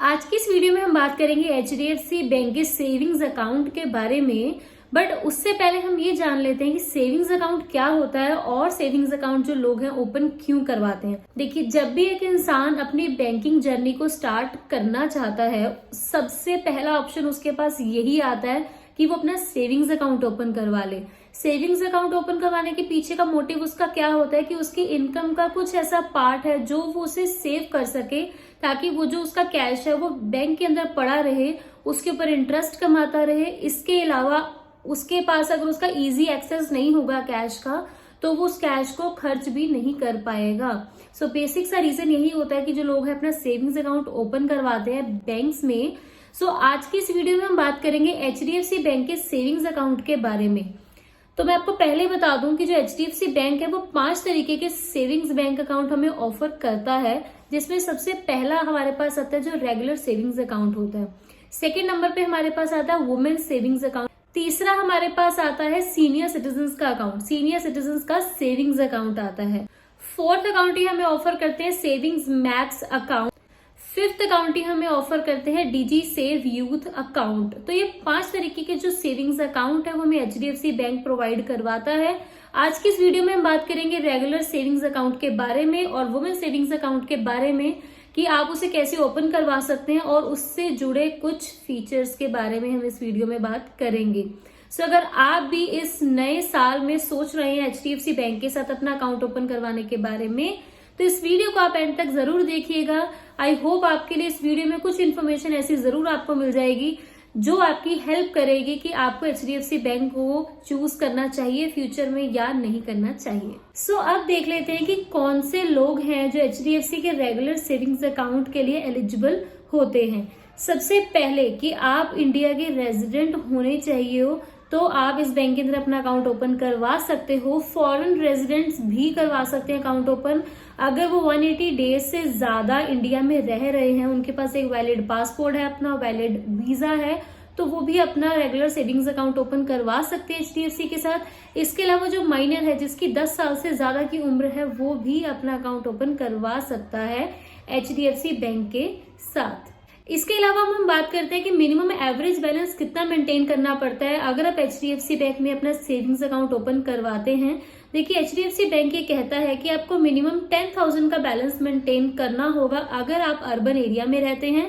आज की इस वीडियो में हम बात करेंगे एचडीएफसी बैंक के सेविंग्स अकाउंट के बारे में। बट उससे पहले हम ये जान लेते हैं कि सेविंग्स अकाउंट क्या होता है और सेविंग्स अकाउंट जो लोग हैं ओपन क्यों करवाते हैं। देखिए, जब भी एक इंसान अपनी बैंकिंग जर्नी को स्टार्ट करना चाहता है, सबसे पहला ऑप्शन उसके पास यही आता है कि वो अपना सेविंग्स अकाउंट ओपन करवा ले। सेविंग्स अकाउंट ओपन करवाने के पीछे का मोटिव उसका क्या होता है कि उसकी इनकम का कुछ ऐसा पार्ट है जो वो उसे सेव कर सके, ताकि वो जो उसका कैश है वो बैंक के अंदर पड़ा रहे, उसके ऊपर इंटरेस्ट कमाता रहे। इसके अलावा उसके पास अगर उसका इजी एक्सेस नहीं होगा कैश का, तो वो उस कैश को खर्च भी नहीं कर पाएगा। सो बेसिक सा रीजन यही होता है कि जो लोग हैं अपना सेविंग्स अकाउंट ओपन करवाते हैं बैंक्स में। सो आज की इस वीडियो में हम बात करेंगे एचडीएफसी बैंक के सेविंग्स अकाउंट के बारे में। तो मैं आपको पहले बता दूं कि जो एचडीएफसी बैंक है वो 5 तरीके के सेविंग्स बैंक अकाउंट हमें ऑफर करता है, जिसमें सबसे पहला हमारे पास आता है जो रेगुलर सेविंग्स अकाउंट होता है। सेकेंड नंबर पे हमारे पास आता है वुमेन सेविंग्स अकाउंट। तीसरा हमारे पास आता है सीनियर सिटीजन का अकाउंट, सीनियर सिटीजन का सेविंग्स अकाउंट आता है। फोर्थ अकाउंट ही हमें ऑफर करते हैं savings max account. Fifth account ही हमें ऑफर करते हैं डीजी सेव यूथ अकाउंट। तो ये 5 तरीके के जो सेविंग्स अकाउंट है वो हमें एचडीएफसी बैंक प्रोवाइड करवाता है। आज की इस वीडियो में हम बात करेंगे रेगुलर सेविंग्स अकाउंट के बारे में और वुमेन सेविंग्स अकाउंट के बारे में कि आप उसे कैसे ओपन करवा सकते हैं, और उससे जुड़े कुछ फीचर्स के बारे में हम इस वीडियो में बात करेंगे। सो अगर आप भी इस नए साल में सोच रहे हैं एचडीएफसी बैंक के साथ अपना अकाउंट ओपन करवाने के बारे में, तो इस वीडियो को आप एंड तक जरूर देखिएगा। आई होप आपके लिए इस वीडियो में कुछ इन्फॉर्मेशन ऐसी जरूर आपको मिल जाएगी जो आपकी हेल्प करेगी कि आपको एचडीएफसी बैंक को चूज करना चाहिए फ्यूचर में या नहीं करना चाहिए। सो अब देख लेते हैं कि कौन से लोग हैं जो एचडीएफसी के रेगुलर सेविंग्स अकाउंट के लिए एलिजिबल होते हैं। सबसे पहले कि आप इंडिया के रेजिडेंट होने चाहिए हो तो आप इस बैंक के अंदर अपना अकाउंट ओपन करवा सकते हो। फॉरेन रेजिडेंट्स भी करवा सकते हैं अकाउंट ओपन अगर वो 180 डेज से ज्यादा इंडिया में रह रहे हैं, उनके पास एक वैलिड पासपोर्ट है, अपना वैलिड वीजा है, तो वो भी अपना रेगुलर सेविंग्स अकाउंट ओपन करवा सकते हैं एचडीएफसी के साथ। इसके अलावा जो माइनर है जिसकी 10 साल से ज्यादा की उम्र है वो भी अपना अकाउंट ओपन करवा सकता है एचडीएफसी बैंक के साथ। इसके अलावा हम बात करते हैं कि मिनिमम एवरेज बैलेंस कितना मेंटेन करना पड़ता है अगर आप एचडीएफसी बैंक में अपना सेविंग्स अकाउंट ओपन करवाते हैं। देखिए, एचडीएफसी बैंक ये कहता है कि आपको मिनिमम 10,000 का बैलेंस मेंटेन करना होगा अगर आप अर्बन एरिया में रहते हैं।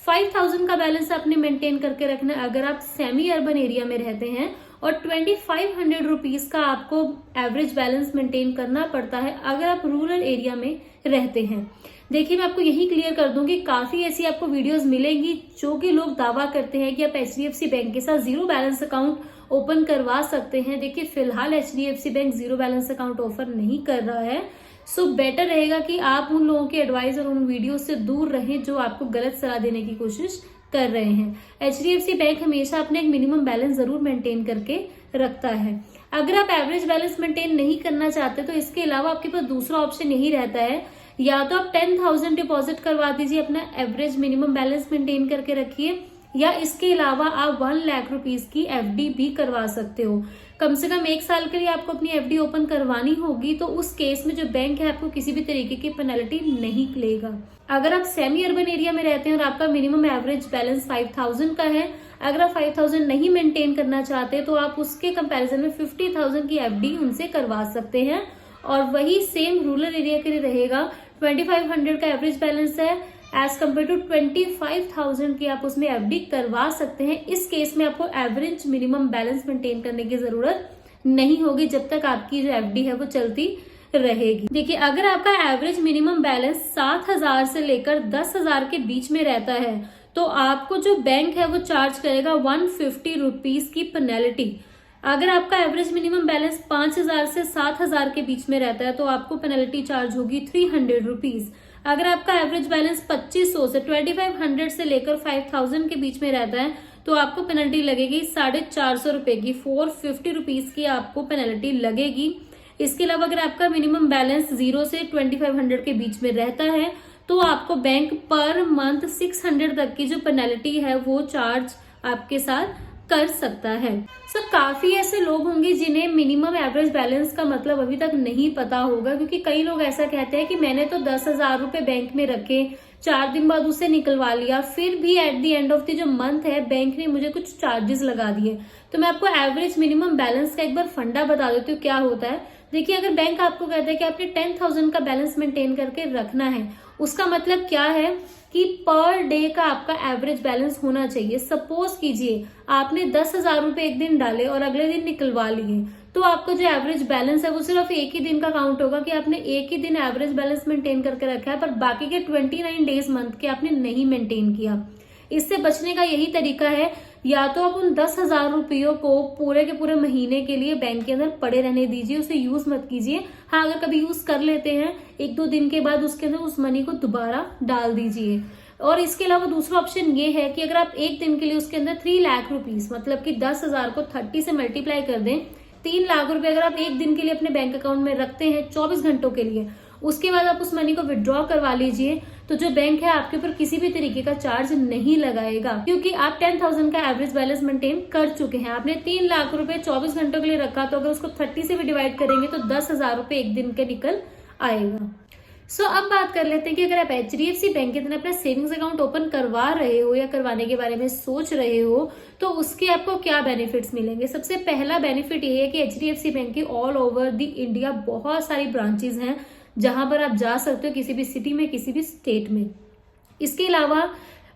5,000 का बैलेंस आपने मेंटेन करके रखना है अगर आप सेमी अर्बन एरिया में रहते हैं, और 2,500 रुपीज का आपको एवरेज बैलेंस मेंटेन करना पड़ता है अगर आप रूरल एरिया में रहते हैं। देखिए, मैं आपको यही क्लियर कर दूं कि काफी ऐसी आपको वीडियोस मिलेंगी जो कि लोग दावा करते हैं कि आप एचडीएफसी बैंक के साथ जीरो बैलेंस अकाउंट ओपन करवा सकते हैं। देखिए, फिलहाल HDFC bank zero balance account offer नहीं कर रहा है। सो बेटर रहेगा कि आप उन लोगों के एडवाइस और उन वीडियो से दूर रहें जो आपको गलत सलाह देने की कोशिश कर रहे हैं। एचडीएफसी बैंक हमेशा अपने एक मिनिमम बैलेंस जरूर मेंटेन करके रखता है। अगर आप एवरेज बैलेंस मेंटेन नहीं करना चाहते तो इसके अलावा आपके पास दूसरा ऑप्शन यही रहता है, या तो आप 10,000 डिपॉजिट करवा दीजिए, अपना एवरेज मिनिमम बैलेंस मेंटेन करके रखिए, या इसके अलावा आप 1 लाख रुपीज की एफडी भी करवा सकते हो। कम से कम 1 साल के लिए आपको अपनी एफडी ओपन करवानी होगी, तो उस केस में जो बैंक है आपको किसी भी तरीके की पेनल्टी नहीं लेगा। अगर आप सेमी अर्बन एरिया में रहते हैं और आपका मिनिमम एवरेज बैलेंस 5,000 का है, अगर आप 5,000 नहीं मेंटेन करना चाहते तो आप उसके कंपैरिजन में 50,000 की एफडी उनसे करवा सकते हैं, और वही सेम रूरल एरिया के लिए रहेगा। 2,500 का एवरेज बैलेंस है, एज कम्पेयर टू 25,000 की आप उसमें एफडी करवा सकते हैं। इस केस में आपको एवरेज मिनिमम बैलेंस मेंटेन करने की जरूरत नहीं होगी जब तक आपकी जो एफडी है वो चलती रहेगी। देखिए, अगर आपका एवरेज मिनिमम बैलेंस 7,000 से लेकर 10,000 के बीच में रहता है तो आपको जो बैंक है वो चार्ज करेगा 150 रुपीज की पेनल्टी। अगर आपका एवरेज मिनिमम बैलेंस 5,000 से 7,000 के बीच में रहता है तो आपको पेनल्टी चार्ज होगी 300 रुपीज। अगर आपका एवरेज बैलेंस 2,500 से 2,500 से लेकर 5,000 के बीच में रहता है तो आपको पेनल्टी लगेगी 450 रुपए की, 450 रुपीज की आपको पेनल्टी लगेगी। इसके अलावा अगर आपका मिनिमम बैलेंस 0 से 2,500 के बीच में रहता है तो आपको बैंक पर मंथ 600 तक की जो पेनल्टी है वो चार्ज आपके साथ कर सकता है। काफी ऐसे लोग होंगे जिन्हें मिनिमम एवरेज बैलेंस का मतलब अभी तक नहीं पता होगा, क्योंकि कई लोग ऐसा कहते हैं कि मैंने तो 10,000 रुपए बैंक में रखे, 4 दिन बाद उसे निकलवा लिया, फिर भी at the end of the जो मंथ है बैंक ने मुझे कुछ चार्जेस लगा दिए। तो मैं आपको एवरेज मिनिमम बैलेंस का एक बार फंडा बता देती हूँ क्या होता है। देखिए, अगर बैंक आपको कहता है कि आपने 10,000 का बैलेंस मेंटेन करके रखना है, उसका मतलब क्या है कि पर डे का आपका एवरेज बैलेंस होना चाहिए। सपोज कीजिए आपने 10,000 रुपए एक दिन डाले और अगले दिन निकलवा लिए, तो आपका जो एवरेज बैलेंस है वो सिर्फ एक ही दिन का काउंट होगा कि आपने एक ही दिन एवरेज बैलेंस मेंटेन करके रखा है, पर बाकी के 29 डेज मंथ के आपने नहीं मेंटेन किया। इससे बचने का यही तरीका है, या तो आप उन 10,000 रुपयों को पूरे के पूरे महीने के लिए बैंक के अंदर पड़े रहने दीजिए, उसे यूज मत कीजिए। हाँ, अगर कभी यूज कर लेते हैं 1-2 दिन के बाद उसके अंदर उस मनी को दोबारा डाल दीजिए। और इसके अलावा दूसरा ऑप्शन ये है कि अगर आप एक दिन के लिए उसके अंदर 3 लाख रुपीज, मतलब कि 10,000 को 30 से मल्टीप्लाई कर दें, 3 लाख रुपए अगर आप एक दिन के लिए अपने बैंक अकाउंट में रखते हैं 24 घंटों के लिए, उसके बाद आप उस मनी को विड्रॉ करवा लीजिए, तो जो बैंक है आपके ऊपर किसी भी तरीके का चार्ज नहीं लगाएगा, क्योंकि आप 10,000 का एवरेज बैलेंस मेंटेन कर चुके हैं। आपने 3 लाख रुपए 24 घंटों के लिए रखा, तो अगर उसको 30 से भी डिवाइड करेंगे तो 10,000 रुपए एक दिन के निकल आएगा। सो अब बात कर लेते हैं कि अगर आप HDFC बैंक के अंदर अपना सेविंग्स अकाउंट ओपन करवा रहे हो या करवाने के बारे में सोच रहे हो, तो उसके आपको क्या बेनिफिट्स मिलेंगे। सबसे पहला बेनिफिट ये है कि HDFC बैंक की ऑल ओवर द इंडिया बहुत सारी ब्रांचेस हैं जहां पर आप जा सकते हो, किसी भी सिटी में, किसी भी स्टेट में। इसके अलावा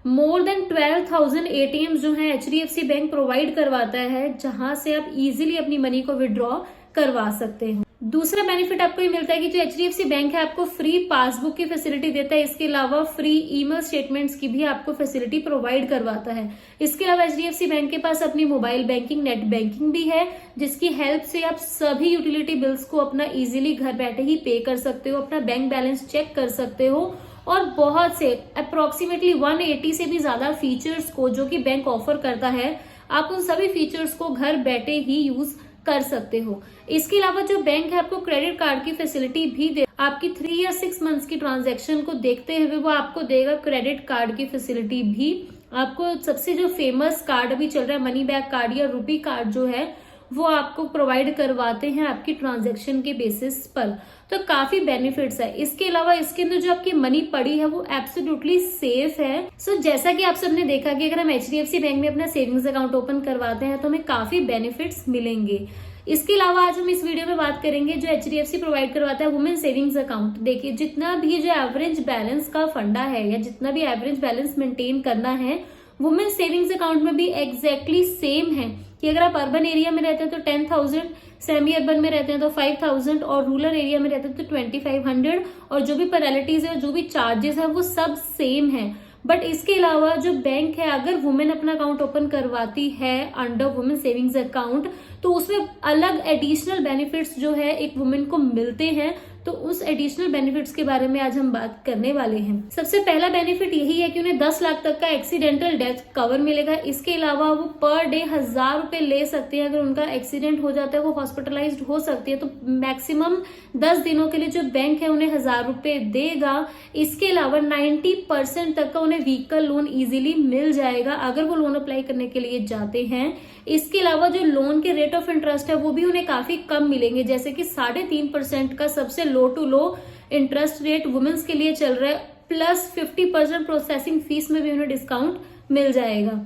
मोर देन 12,000 ATMs जो है HDFC बैंक प्रोवाइड करवाता है, जहां से आप इजीली अपनी मनी को विड्रॉ करवा सकते हो। दूसरा बेनिफिट आपको ये मिलता है कि जो HDFC बैंक है आपको फ्री पासबुक की फैसिलिटी देता है। इसके अलावा फ्री ईमेल स्टेटमेंट्स की भी आपको फैसिलिटी प्रोवाइड करवाता है। इसके अलावा HDFC बैंक के पास अपनी मोबाइल बैंकिंग, नेट बैंकिंग भी है, जिसकी हेल्प से आप सभी यूटिलिटी बिल्स को अपना इजीली घर बैठे ही पे कर सकते हो, अपना बैंक बैलेंस चेक कर सकते हो, और बहुत से अप्रोक्सीमेटली 180 से भी ज्यादा फीचर्स को जो कि बैंक ऑफर करता है, आप उन सभी फीचर्स को घर बैठे ही यूज कर सकते हो। इसके अलावा जो बैंक है आपको क्रेडिट कार्ड की फैसिलिटी भी दे, आपकी 3 या 6 मंथ्स की ट्रांजैक्शन को देखते हुए वो आपको देगा क्रेडिट कार्ड की फैसिलिटी भी। आपको सबसे जो फेमस कार्ड अभी चल रहा है मनी बैक कार्ड या रुपी कार्ड जो है, वो आपको प्रोवाइड करवाते हैं आपकी ट्रांजैक्शन के बेसिस पर। तो काफी बेनिफिट्स है। इसके अलावा इसके अंदर जो आपकी मनी पड़ी है वो एब्सोल्युटली सेफ है। सो जैसा कि आप सबने देखा कि अगर हम HDFC बैंक में अपना सेविंग्स अकाउंट ओपन करवाते हैं तो हमें काफी बेनिफिट्स मिलेंगे। इसके अलावा आज हम इस वीडियो में बात करेंगे जो HDFC प्रोवाइड करवाता है वुमेन सेविंग्स अकाउंट। देखिए, जितना भी जो एवरेज बैलेंस का फंडा है या जितना भी एवरेज बैलेंस मेंटेन करना है, वुमेन सेविंग्स अकाउंट में भी एग्जैक्टली सेम है कि अगर आप अर्बन एरिया में रहते हैं तो 10,000, सेमी अर्बन में रहते हैं तो 5,000, और रूरल एरिया में रहते हैं तो 2,500, और जो भी पेनल्टीज है, जो भी चार्जेस है, वो सब सेम है। बट इसके अलावा जो बैंक है अगर वुमेन अपना अकाउंट ओपन करवाती है अंडर वुमेन सेविंग्स अकाउंट, तो उसमें अलग एडिशनल बेनिफिट्स जो है एक वुमेन को मिलते हैं। तो उस एडिशनल बेनिफिट्स के बारे में आज हम बात करने वाले हैं। सबसे पहला बेनिफिट यही है कि उन्हें 10 लाख तक का एक्सीडेंटल डेथ कवर मिलेगा। इसके अलावा वो पर डे 1,000 रुपए ले सकते हैं। अगर उनका एक्सीडेंट हो जाता है, वो हॉस्पिटलाइज्ड हो सकती है, तो मैक्सिमम 10 दिनों के लिए जो बैंक है उन्हें 1,000 रुपए देगा। इसके अलावा 90% तक का उन्हें व्हीकल लोन इजीली मिल जाएगा अगर वो लोन अप्लाई करने के लिए जाते हैं। इसके अलावा जो लोन के रेट ऑफ इंटरेस्ट है वो भी उन्हें काफी कम मिलेंगे, जैसे कि 3.5% का सबसे low to low interest rate women's के लिए चल रहा है, प्लस 50% प्रोसेसिंग फीस में भी उन्हें डिस्काउंट मिल जाएगा।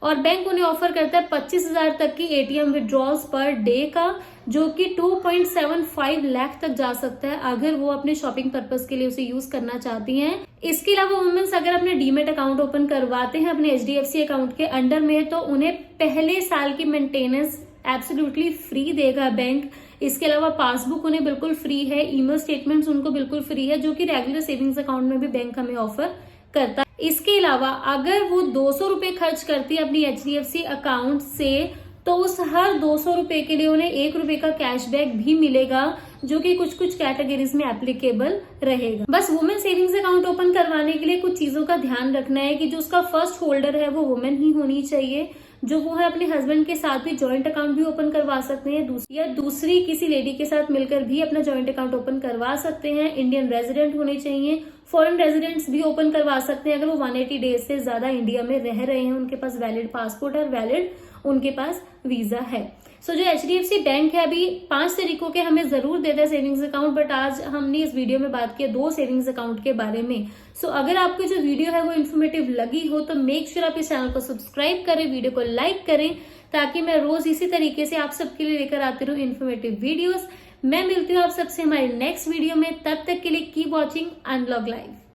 और बैंक उन्हें ऑफर करता है 25,000 तक की ATM विड्रॉल्स पर डे का, जो कि 2.75 लाख तक जा सकता है अगर वो अपने शॉपिंग पर्पस के लिए उसे यूज करना चाहती हैं। इसके अलावा वुमेन्स अगर अपने डीमेट अकाउंट ओपन करवाते हैं अपने HDFC अकाउंट के अंडर में, तो उन्हें पहले साल की मेंटेनेंस एब्सोल्युटली फ्री देगा बैंक। इसके अलावा पासबुक उन्हें बिल्कुल फ्री है, ईमेल स्टेटमेंट्स उनको बिल्कुल फ्री है, जो कि रेगुलर सेविंग्स अकाउंट में भी बैंक हमें ऑफर करता है। इसके अलावा अगर वो 200 रुपए खर्च करती है अपनी HDFC अकाउंट से, तो उस हर 200 रुपए के लिए उन्हें 1 रुपए का कैशबैक भी मिलेगा, जो कि कुछ कुछ कैटेगरीज में एप्लीकेबल रहेगा। बस वुमेन सेविंग्स अकाउंट ओपन करवाने के लिए कुछ चीजों का ध्यान रखना है कि जो उसका फर्स्ट होल्डर है वो वुमेन ही होनी चाहिए। जो वो है अपने हस्बैंड के साथ भी जॉइंट अकाउंट भी ओपन करवा सकते हैं, या दूसरी किसी लेडी के साथ मिलकर भी अपना जॉइंट अकाउंट ओपन करवा सकते हैं। इंडियन रेजिडेंट होने चाहिए। फॉरेन रेजिडेंट्स भी ओपन करवा सकते हैं अगर वो 180 डेज से ज्यादा इंडिया में रह रहे हैं, उनके पास वैलिड पासपोर्ट और वैलिड उनके पास वीजा है। सो जो HDFC बैंक है अभी 5 तरीकों के हमें जरूर देता है सेविंग्स अकाउंट, बट आज हमने इस वीडियो में बात की 2 सेविंग्स अकाउंट के बारे में। सो अगर आपको जो वीडियो है वो इन्फॉर्मेटिव लगी हो तो मेक श्योर आप इस चैनल को सब्सक्राइब करें, वीडियो को लाइक करें, ताकि मैं रोज इसी तरीके से आप सबके लिए लेकर आती रहूं इन्फॉर्मेटिव वीडियोस। मैं मिलती हूँ आप सबसे हमारे नेक्स्ट वीडियो में, तब तक के लिए कीप वॉचिंग अनलॉग लाइव।